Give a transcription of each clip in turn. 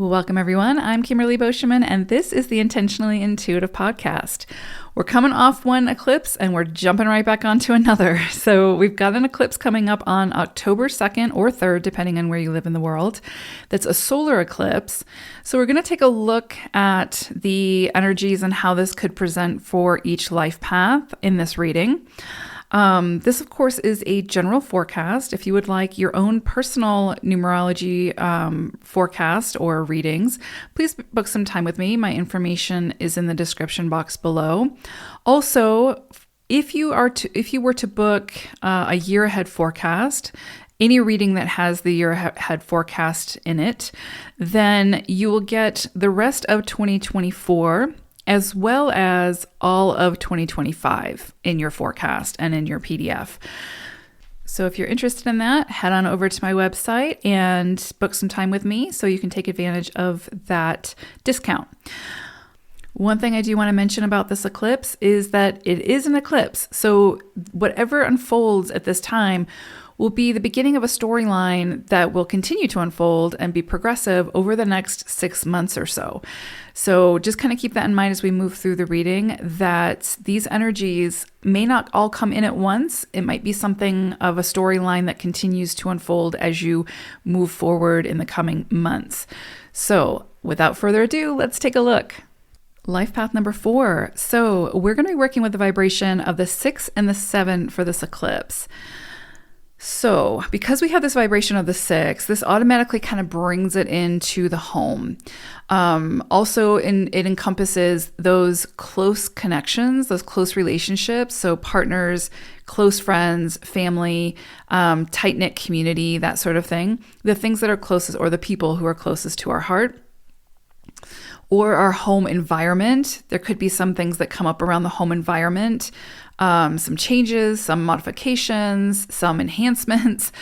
Welcome, everyone. I'm Kimberly Boscheman, and this is the Intentionally Intuitive podcast. We're coming off one eclipse, and we're jumping right back onto another. So we've got an eclipse coming up on October 2nd or 3rd, depending on where you live in the world. That's a solar eclipse. So we're going to take a look at the energies and how this could present for each life path in this reading. This, of course, is a general forecast. If you would like your own personal numerology forecast or readings, please book some time with me. My information is in the description box below. Also, if you were to book a year ahead forecast, any reading that has the year ahead forecast in it, then you will get the rest of 2024 as well as all of 2025 in your forecast and in your PDF. So if you're interested in that, head on over to my website and book some time with me so you can take advantage of that discount. One thing I do want to mention about this eclipse is that it is an eclipse. So whatever unfolds at this time will be the beginning of a storyline that will continue to unfold and be progressive over the next 6 months or so. So just kind of keep that in mind as we move through the reading, that these energies may not all come in at once. It might be something of a storyline that continues to unfold as you move forward in the coming months. So without further ado, let's take a look. Life path number 4. So we're going to be working with the vibration of the 6 and the 7 for this eclipse. So because we have this vibration of the 6, this automatically kind of brings it into the home. Also, it encompasses those close connections, those close relationships. So partners, close friends, family, tight-knit community, that sort of thing. The things that are closest, or the people who are closest to our heart. Or our home environment. There could be some things that come up around the home environment, some changes, some modifications, some enhancements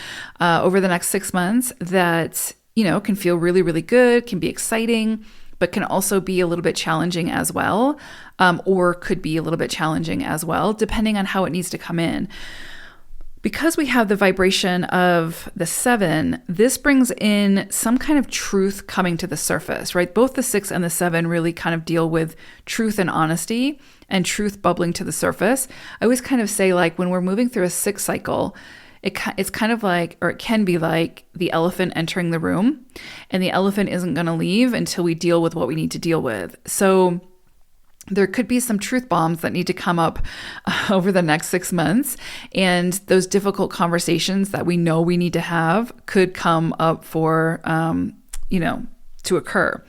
over the next 6 months that, can feel really, really good, can be exciting, but can also be a little bit challenging as well, or could be a little bit challenging as well, depending on how it needs to come in. Because we have the vibration of the 7, this brings in some kind of truth coming to the surface, right? Both the 6 and the 7 really kind of deal with truth and honesty and truth bubbling to the surface. I always kind of say, like, when we're moving through a 6 cycle, it's kind of like, or it can be like the elephant entering the room, and the elephant isn't going to leave until we deal with what we need to deal with. So there could be some truth bombs that need to come up over the next 6 months. And those difficult conversations that we know we need to have could come up for, to occur.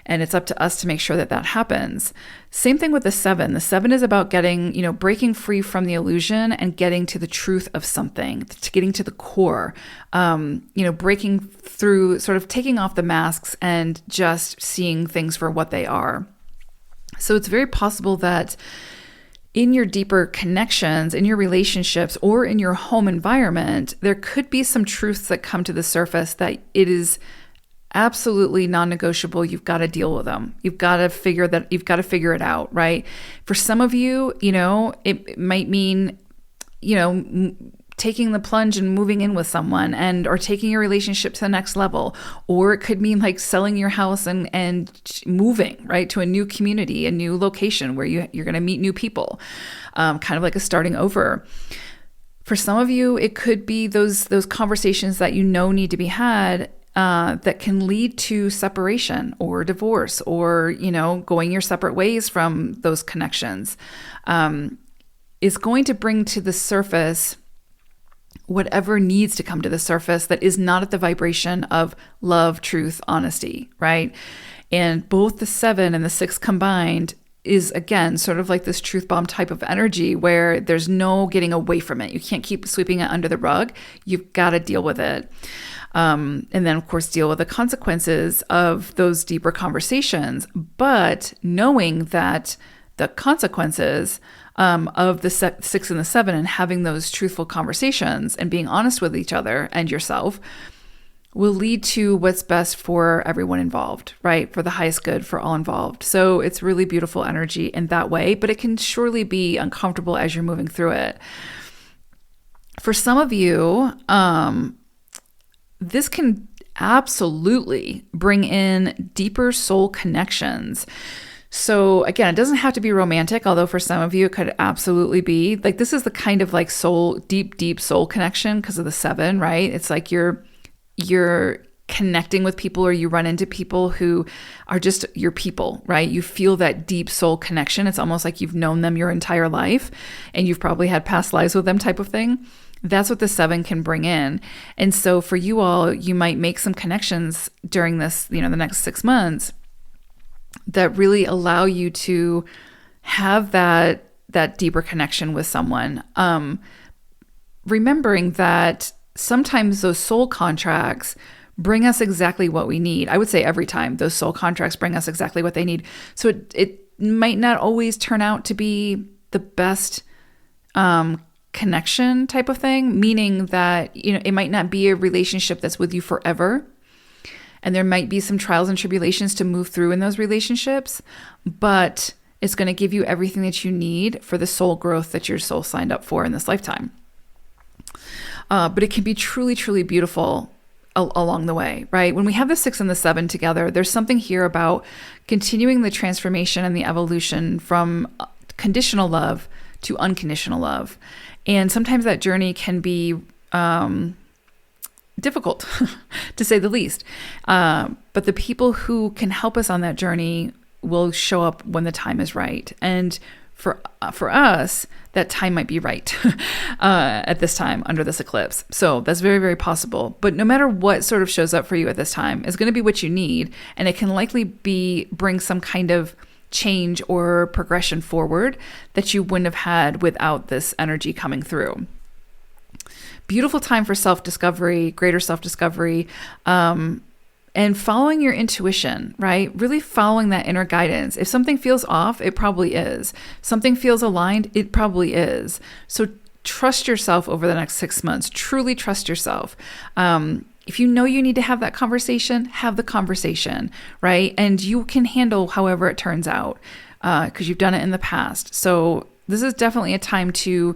And it's up to us to make sure that that happens. Same thing with the 7. The 7 is about getting, breaking free from the illusion and getting to the truth of something, to getting to the core, breaking through, sort of taking off the masks and just seeing things for what they are. So it's very possible that in your deeper connections, in your relationships, or in your home environment, there could be some truths that come to the surface that it is absolutely non-negotiable. You've got to deal with them. You've got to figure it out, right? For some of you, it might mean, taking the plunge and moving in with someone, or taking your relationship to the next level. Or it could mean like selling your house and moving, right, to a new community, a new location where you're going to meet new people, kind of like a starting over. For some of you, it could be those conversations that need to be had that can lead to separation or divorce, or, going your separate ways from those connections, is going to bring to the surface whatever needs to come to the surface that is not at the vibration of love, truth, honesty, right? And both the 7 and the 6 combined is, again, sort of like this truth bomb type of energy where there's no getting away from it. You can't keep sweeping it under the rug. You've got to deal with it. And then, of course, deal with the consequences of those deeper conversations. But knowing that the consequences of the 6 and the 7, and having those truthful conversations and being honest with each other and yourself, will lead to what's best for everyone involved, right? For the highest good for all involved. So it's really beautiful energy in that way, but it can surely be uncomfortable as you're moving through it. For some of you, this can absolutely bring in deeper soul connections. So again, it doesn't have to be romantic, although for some of you it could absolutely be. Like this is the kind of like soul, deep soul connection because of the 7, right? It's like you're connecting with people, or you run into people who are just your people, right? You feel that deep soul connection. It's almost like you've known them your entire life and you've probably had past lives with them type of thing. That's what the 7 can bring in. And so for you all, you might make some connections during this, the next 6 months that really allow you to have that deeper connection with someone. Remembering that sometimes those soul contracts bring us exactly what we need. I would say every time those soul contracts bring us exactly what they need. So it might not always turn out to be the best connection type of thing, meaning that, it might not be a relationship that's with you forever. And there might be some trials and tribulations to move through in those relationships, but it's going to give you everything that you need for the soul growth that your soul signed up for in this lifetime. But it can be truly, truly beautiful along the way, right? When we have the 6 and the 7 together, there's something here about continuing the transformation and the evolution from conditional love to unconditional love. And sometimes that journey can be difficult, to say the least. But the people who can help us on that journey will show up when the time is right. And for us, that time might be right at this time under this eclipse. So that's very, very possible. But no matter what sort of shows up for you at this time, it's going to be what you need. And it can likely bring some kind of change or progression forward that you wouldn't have had without this energy coming through. Beautiful time for self-discovery, greater self-discovery, and following your intuition, right? Really following that inner guidance. If something feels off, it probably is. Something feels aligned, it probably is. So trust yourself over the next 6 months. Truly trust yourself. If you know you need to have that conversation, have the conversation, right? And you can handle however it turns out because you've done it in the past. So this is definitely a time to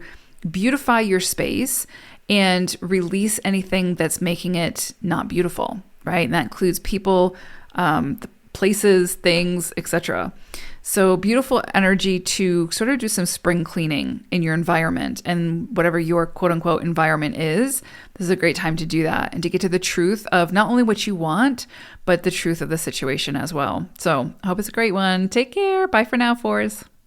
beautify your space and release anything that's making it not beautiful, right? And that includes people, places, things, etc. So beautiful energy to sort of do some spring cleaning in your environment, and whatever your quote unquote environment is, this is a great time to do that and to get to the truth of not only what you want, but the truth of the situation as well. So I hope it's a great one. Take care. Bye for now, fours.